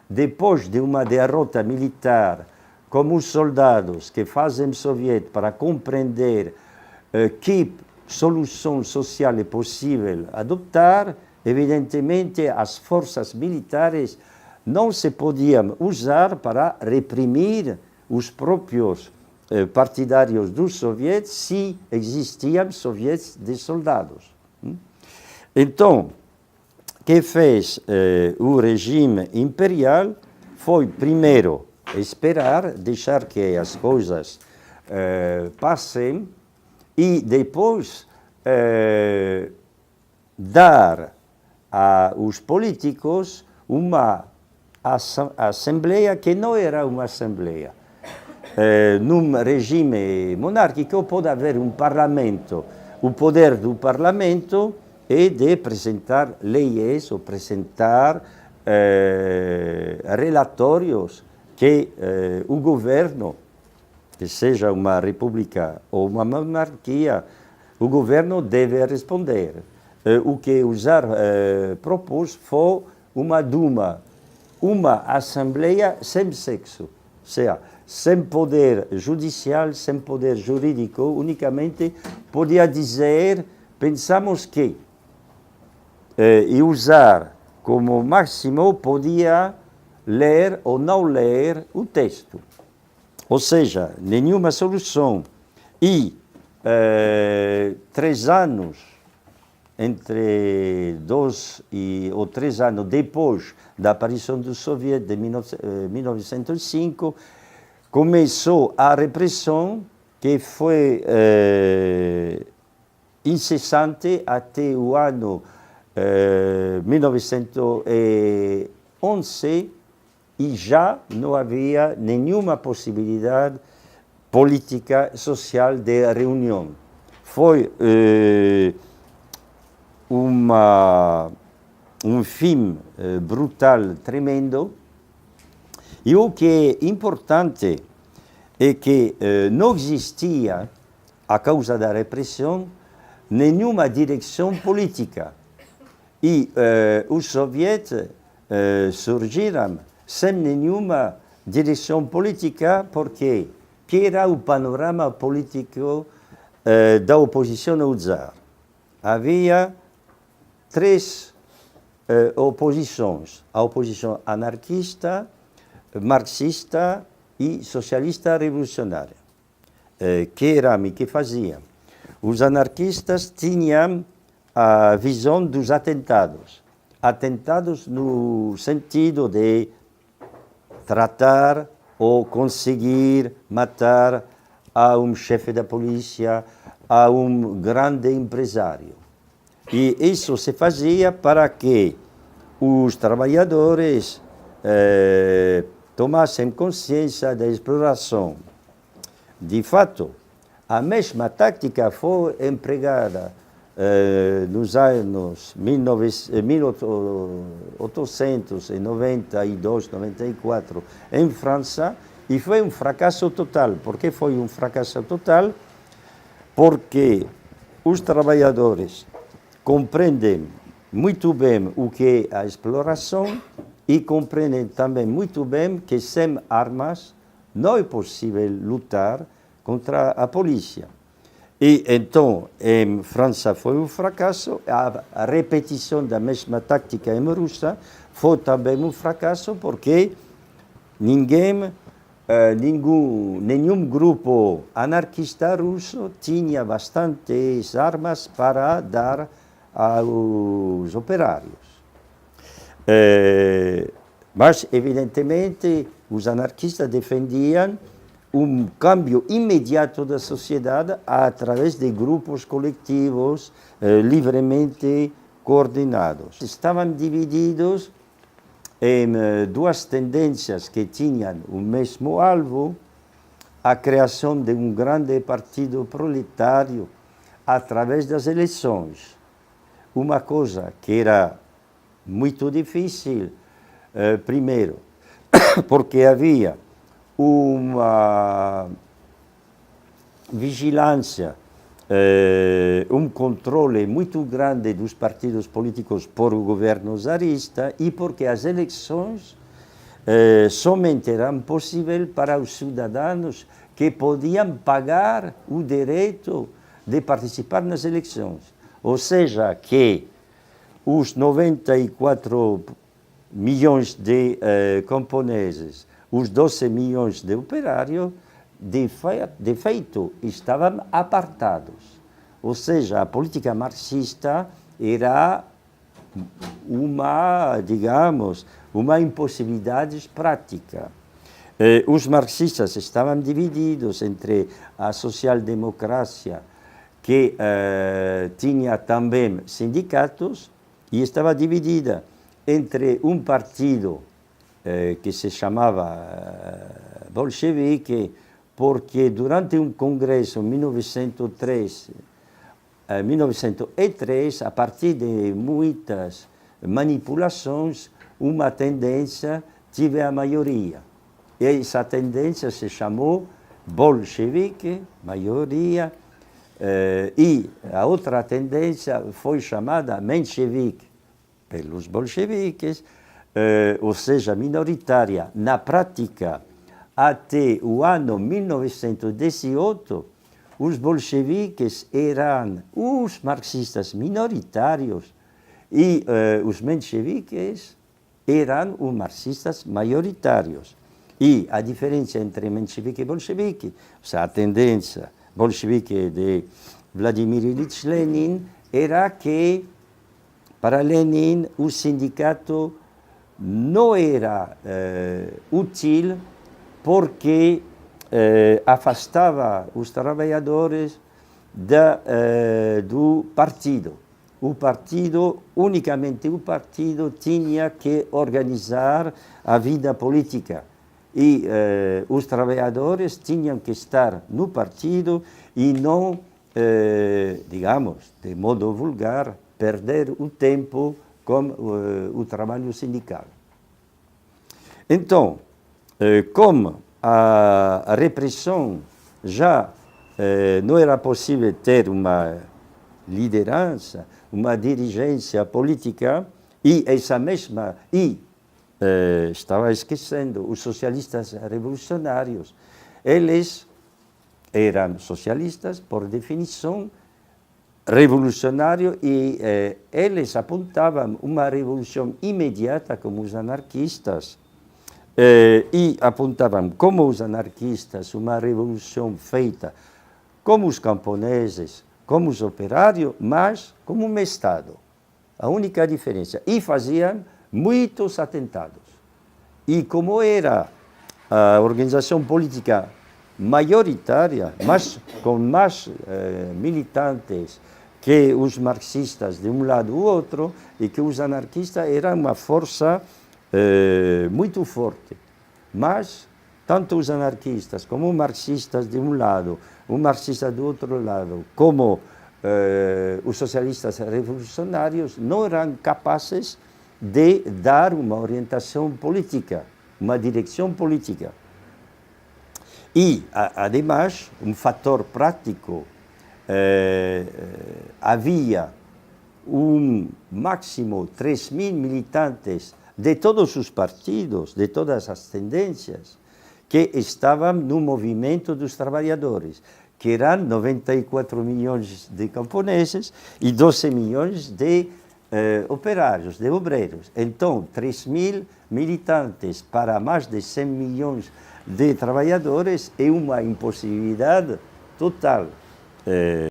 depois de uma derrota militar, como os soldados que fazem soviético para compreender que solução social é possível adotar, evidentemente as forças militares não se podiam usar para reprimir os próprios partidários dos soviéticos se existiam soviéticos de soldados. Então, o que fez o regime imperial foi, primeiro, esperar, deixar que as coisas passem e depois dar aos políticos uma assembleia que não era uma assembleia. Num regime monárquico pode haver um parlamento. O poder do parlamento é de apresentar leis ou apresentar relatórios que o governo, que seja uma república ou uma monarquia, o governo deve responder. O que o czar propôs foi uma Duma, uma assembleia sem sexo, ou seja, sem poder judicial, sem poder jurídico, unicamente podia dizer, pensamos que, e usar como máximo, podia ler ou não ler o texto. Ou seja, nenhuma solução. E 3 anos, entre 2 ou 3 anos depois da aparição do Soviet de 1905, começou a repressão que foi incessante até o ano 1911 e já não havia nenhuma possibilidade política, social de reunião. Foi um fim brutal, tremendo. E o que é importante é que não existia, a causa da repressão, nenhuma direção política. E os soviéticos surgiram sem nenhuma direção política, porque que era o panorama político da oposição ao czar. Havia 3 oposições: a oposição anarquista, marxista e socialista revolucionária. Que eram e que faziam? Os anarquistas tinham a visão dos atentados. Atentados no sentido de tratar ou conseguir matar a um chefe da polícia, a um grande empresário. E isso se fazia para que os trabalhadores tomassem consciência da exploração. De fato, a mesma tática foi empregada nos anos 1892, 94, em França, e foi um fracasso total. Por que foi um fracasso total? Porque os trabalhadores compreendem muito bem o que é a exploração e compreendem também muito bem que sem armas não é possível lutar contra a polícia. E então, em França foi um fracasso, a repetição da mesma tática em Rússia foi também um fracasso, porque nenhum grupo anarquista russo tinha bastantes armas para dar aos operários. Mas, evidentemente, os anarquistas defendiam um câmbio imediato da sociedade através de grupos coletivos livremente coordenados. Estavam divididos em 2 tendências que tinham o mesmo alvo: a criação de um grande partido proletário através das eleições. Uma coisa que era muito difícil, primeiro, porque havia uma vigilância, um controle muito grande dos partidos políticos por o governo czarista, e porque as eleições somente era possível para os cidadãos que podiam pagar o direito de participar nas eleições. Ou seja, que os 94 milhões de camponeses, os 12 milhões de operários, de feito, estavam apartados. Ou seja, a política marxista era uma, digamos, uma impossibilidade prática. Os marxistas estavam divididos entre a social-democracia, que tinha também sindicatos, e estava dividida entre um partido que se chamava bolchevique, porque durante um congresso em 1903, a partir de muitas manipulações, uma tendência tive a maioria. E essa tendência se chamou bolchevique, maioria, e a outra tendência foi chamada menchevique, pelos bolcheviques, ou seja, minoritária. Na prática, até o ano 1918, os bolcheviques eram os marxistas minoritários e os mencheviques eram os marxistas maioritários. E a diferença entre menchevique e bolchevique, ou seja, a tendência bolchevique de Vladimir Ilyich Lenin, era que, para Lenin, o sindicato não era útil porque afastava os trabalhadores do partido. O partido, unicamente o partido, tinha que organizar a vida política. E os trabalhadores tinham que estar no partido e não, digamos, de modo vulgar, perder o tempo com o trabalho sindical. Então, como a repressão já não era possível ter uma liderança, uma dirigência política, e essa mesma... estava esquecendo, os socialistas revolucionários, eles eram socialistas, por definição, revolucionários, e eles apontavam uma revolução imediata, como os anarquistas, e apontavam, como os anarquistas, uma revolução feita como os camponeses, como os operários, mas como um Estado. A única diferença. E faziam muitos atentados. E como era a organização política maioritária, mas com mais militantes que os marxistas de um lado ou outro, e que os anarquistas eram uma força muito forte. Mas tanto os anarquistas como os marxistas de um lado, os marxistas do outro lado, como os socialistas revolucionários, não eram capazes de dar uma orientação política, uma direção política. E, ademais, um fator prático, havia um máximo 3.000 militantes de todos os partidos, de todas as tendências, que estavam no movimento dos trabalhadores, que eram 94 milhões de camponeses e 12 milhões de operários, de obreiros. Então, 3.000 militantes para mais de 100 milhões de trabalhadores é uma impossibilidade total.